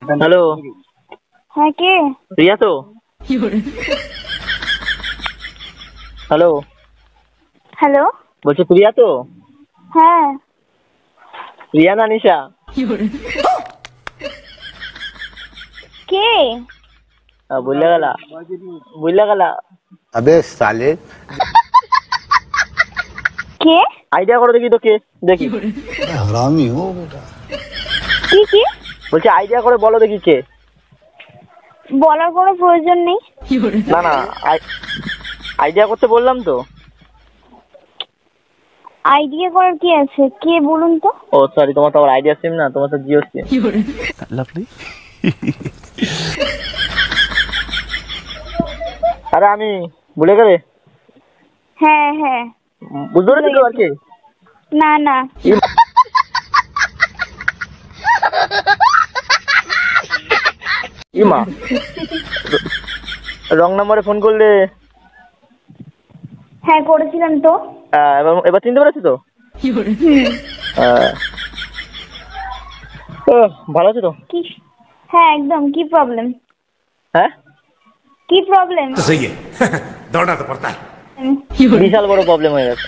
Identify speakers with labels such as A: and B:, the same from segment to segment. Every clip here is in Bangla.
A: হ্যালো,
B: হ্যাঁ কে?
A: রিয়া তো? Hello,
B: hello.
A: বলছি প্রিয়া তো?
B: হ্যাঁ।
A: রিয়া না নিশা?
B: কে?
A: বুঝলে গেলা, বুঝলে গেলা।
C: अबे साले
B: কে?
A: আইডিয়া করো দেখি তো কে, দেখি।
C: हरामी हो बेटा।
B: কি কি?
A: বলছি আইডিয়া করে বলো দেখি কে।
B: বলার কোনো প্রয়োজন নেই।
A: না না, আইডিয়া করতে বললাম তো।
B: আইডিয়া করার কি আছে? কে বলুন তো?
A: ও সরি, তোমার তো আবার আইডিয়া সিম না, তোমার তো জিও সিম।
C: लवली
A: আরে আমি ভুলে গেলে,
B: হ্যাঁ হ্যাঁ।
A: বুঝতে পেরেছি তো আর কি।
B: না না।
A: ইমা, রং নাম্বারে ফোন করলে।
B: হ্যাঁ করেছিলাম তো।
A: এবার এবার চিনতে পেরেছি তো।
B: হুম।
A: ভালো আছো তো?
B: কি? হ্যাঁ একদম। কি প্রবলেম?
A: হ্যাঁ,
B: কি প্রবলেম?
D: तो सही है दौड़ना तो पड़ता है।
A: বিশাল বড় প্রবলেম হয়ে গেছে।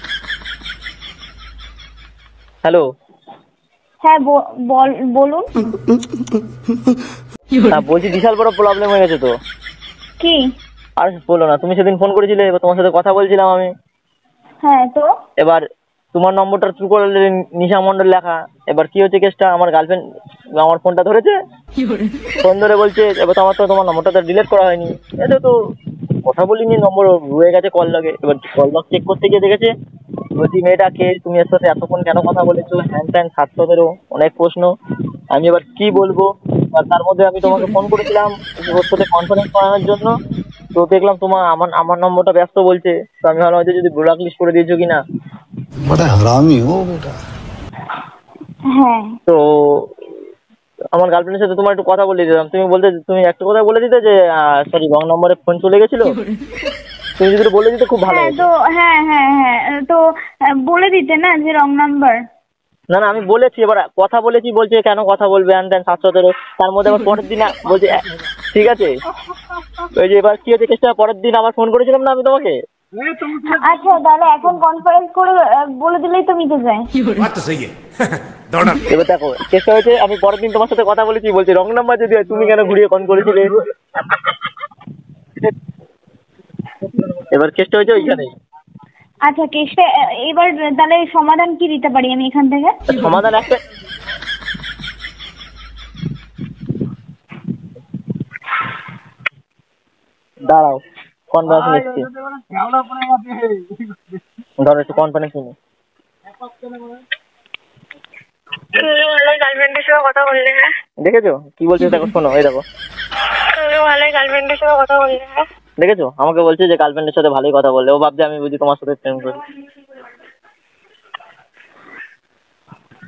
A: হ্যালো,
B: হ্যাঁ বলুন।
A: বলছি বিশাল বড় প্রবলেম হয়ে গেছে তো।
B: কি?
A: আর বলো না, তুমি সেদিন ফোন করেছিলে, এবার তোমার সাথে কথা বলছিলাম আমি।
B: হ্যাঁ তো?
A: এবার তোমার নম্বরটা থ্রু করে নিশা মন্ডল লেখা। এবার কি হচ্ছে কেসটা, আমার গার্লফ্রেন্ড আমার ফোনটা ধরেছে, ফোন ধরে বলছে এবার তো আমার তো তোমার নম্বরটা তো ডিলিট করা হয়নি, এটা তো কথা বলিনি, নম্বর রয়ে গেছে কল লগে। এবার কল লগ চেক করতে গিয়ে দেখেছে, বলছি মেয়েটা কে, তুমি এর সাথে এতক্ষণ কেন কথা বলেছো, হ্যান ত্যান 700 অনেক প্রশ্ন। আমি এবার কি বলবো। আর তার মধ্যে আমি তোমাকে ফোন করেছিলাম ওর সাথে কনফারেন্স করানোর জন্য, তো দেখলাম তোমার আমার আমার নম্বরটা ব্যস্ত বলছে, তো আমি ভাবলাম হয়তো যদি ব্লক লিস্ট করে দিয়েছো কিনা।
C: बड़ा हरामी हो बेटा।
B: হ্যাঁ।
A: তো আমার গার্লফ্রেন্ডের সাথে তোমার একটু কথা বলে দিতাম, তুমি বলতে, তুমি একটা কথা বলে দিতে যে সরি রং নম্বরে ফোন চলে গেছিল, তুমি যদি একটু বলে দিতে খুব ভালো
B: হ্যাঁ
A: হতো।
B: তো হ্যাঁ হ্যাঁ হ্যাঁ তো বলে দিতে না যে রং নাম্বার।
A: না না, আমি বলেছি, এবার কথা বলেছি, বলছে কেন কথা বলবে হ্যান ত্যান 717। তার মধ্যে আবার পরের দিন বলছে ঠিক আছে। ওই যে এবার কি হচ্ছে কেসটা, পরের দিন আবার ফোন করেছিলাম না আমি তোমাকে।
B: আচ্ছা তাহলে এখন কনফারেন্স করে বলে দিলেই তো মিটে যায়।
D: बात तो सही है दौड़ना।
A: এবার দেখো কেসটা হয়েছে, আমি পরের দিন তোমার সাথে কথা বলেছি, বলছি রং নাম্বার যদি হয় তুমি কেন ঘুরিয়ে ফোন করেছিলে। এবার কেসটা হয়েছে ওইখানেই।
B: আচ্ছা কেসটা এবার তাহলে সমাধান কি দিতে পারি আমি এখান থেকে?
A: সমাধান একটা, দাঁড়াও কনফারেন্স নিচ্ছি, ধরো একটু কনফারেন্স নিই।
E: তুমি ভালোই গার্লফ্রেন্ডের সঙ্গে কথা বললে, হ্যাঁ?
A: দেখেছো কি বলছে, দেখো শোনো, এই দেখো।
E: তুমি ভালোই গার্লফ্রেন্ডের সঙ্গে কথা বললে, হ্যাঁ?
A: দেখেছো আমাকে বলছে যে গার্লফ্রেন্ডের সাথে ভালোই কথা বললে, ও ভাবছে আমি বুঝি তোমার সাথে প্রেম করি।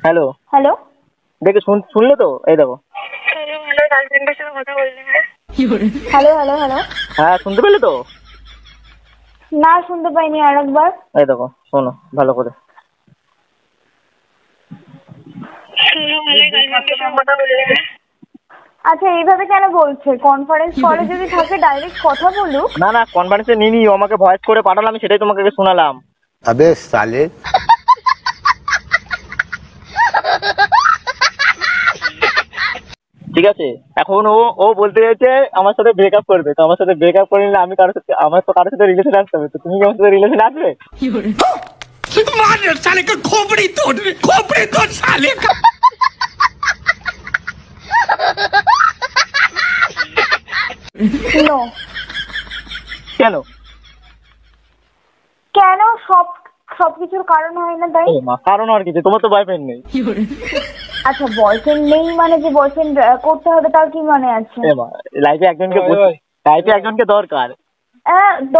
A: Hello
B: hello.
A: দেখে শুনলে তো, এই দেখো।
E: তুমি ভালোই গার্লফ্রেন্ডের সঙ্গে কথা বললে, হ্যাঁ?
B: Hello hello hello.
A: হ্যাঁ শুনতে পেলে তো?
B: না শুনতে পাইনি, আরেকবার।
A: এই দেখো শোনো ভালো করে।
E: তুমি ভালোই গার্লফ্রেন্ডের সঙ্গে কথা বললে, হ্যাঁ?
B: আচ্ছা এইভাবে কেন বলছে? কনফারেন্স কলে যদি থাকে ডাইরেক্ট কথা বলুক।
A: না না, কনফারেন্সে নিনি, ও আমাকে ভয়েস করে পাঠালাম, আমি সেটাই তোমাকে শোনালাম।
C: अबे साले
A: ঠিক আছে, এখন ও ও বলতে চাইছে আমার সাথে ব্রেকআপ করবে, তো আমার সাথে ব্রেকআপ করে নিলে আমি কারোর সাথে, আমার তো কারোর সাথে রিলেশন আসতে হবে, তো তুমি কি আমার সাথে রিলেশন আসবে?
D: मार साले का खोपड़ी तोड़ साले का।
B: নো।
A: কেন?
B: কেন? সবকিছুর কারণ হয় না তাই?
A: ও মা, কারণ আর কিছু, তোমার তো বয়ফ্রেন্ড নেই।
B: আচ্ছা বয়ফ্রেন্ড নেই মানে যে বয়ফ্রেন্ড করতে হবে তার কি মানে আছে?
A: লাইফে একজনকে দরকার।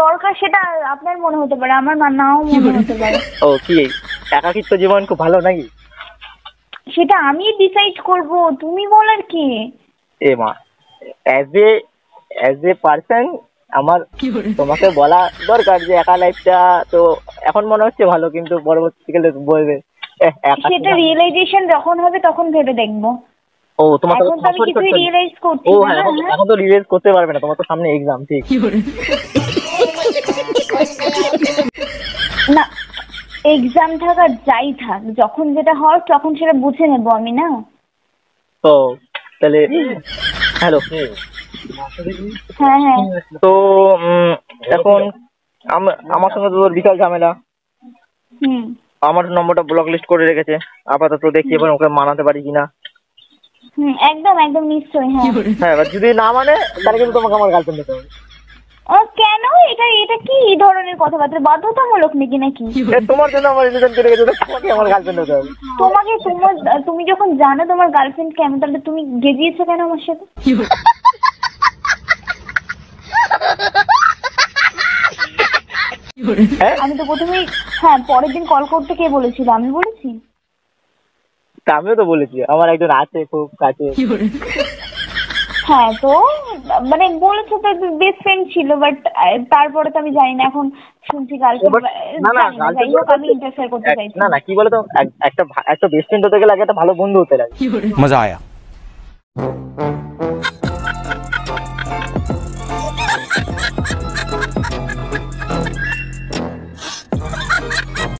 B: দরকার সেটা আপনার মনে হতে পারে, আমার নাও মনে হতে পারে।
A: ও কি একাকিত্ব জীবন খুব ভালো নাকি?
B: সেটা আমি ডিসাইড করব, তুমি বলার কি?
A: এ মা, অ্যাজ এ পার্সন আমার তোমাকে বলা দরকার যে একা লাইফটা তো এখন মনে হচ্ছে ভালো, কিন্তু পরবর্তীকালে বলবে একা
B: সেটা রিয়েলাইজেশন যখন হবে তখন ভেবে দেখবো।
A: ও তোমার তো
B: এখন তো আমি কিছুই রিয়েলাইজ করছি
A: ও
B: না।
A: হ্যাঁ এখন তো রিয়েলাইজ করতে পারবে না, তোমার তো সামনে এক্সাম। ঠিক
B: না, এক্সাম থাক আর যাই থাক, যখন যেটা হয় তখন সেটা বুঝে নেবো আমি না।
A: তো তাহলে হ্যালো,
B: হ্যাঁ হ্যাঁ।
A: তো এখন আমার সঙ্গে তো তোর বিশাল ঝামেলা।
B: হুম
A: আমার নম্বরটা ব্লক লিস্ট করে রেখেছে, আপাতত দেখি এবার ওকে মানাতে পারি কিনা।
B: হুম, একদম একদম নিশ্চয়ই। হ্যাঁ
A: হ্যাঁ, এবার যদি না মানে তাহলে কিন্তু তোমাকে আমার গার্লফ্রেন্ড দিতে হবে।
B: কেন? এটা এটা কি ধরনের কথাবার্তা? বাধ্যতামূলক নাকি?
A: তোমার জন্য আমার রিলেশন করে গেছে, তোমাকে আমার গার্লফ্রেন্ড হতে হবে।
B: তোমাকে তুমি যখন জানো তোমার গার্লফ্রেন্ড কেমন, তাহলে তুমি গেজিয়েছো কেন আমার সাথে? আমি তো প্রথমেই, হ্যাঁ পরের দিন কল করতে কে বলেছিল? আমি বলেছি?
A: তা আমিও তো বলেছি আমার একজন আছে খুব কাছে।
B: হ্যাঁ তো মানে বলেছো তো বেস্ট ফ্রেন্ড ছিল, বাট তারপরে তো আমি জানি না, এখন শুনছি গার্লফ্রেন্ড।
A: না না
B: যাই হোক, আমি ইন্টারফেয়ার করতে চাইছি
A: না না, কি বলতো, একটা বেস্ট ফ্রেন্ড হতে গেলে একটা ভালো বন্ধু হতে লাগে।
D: मजा आया।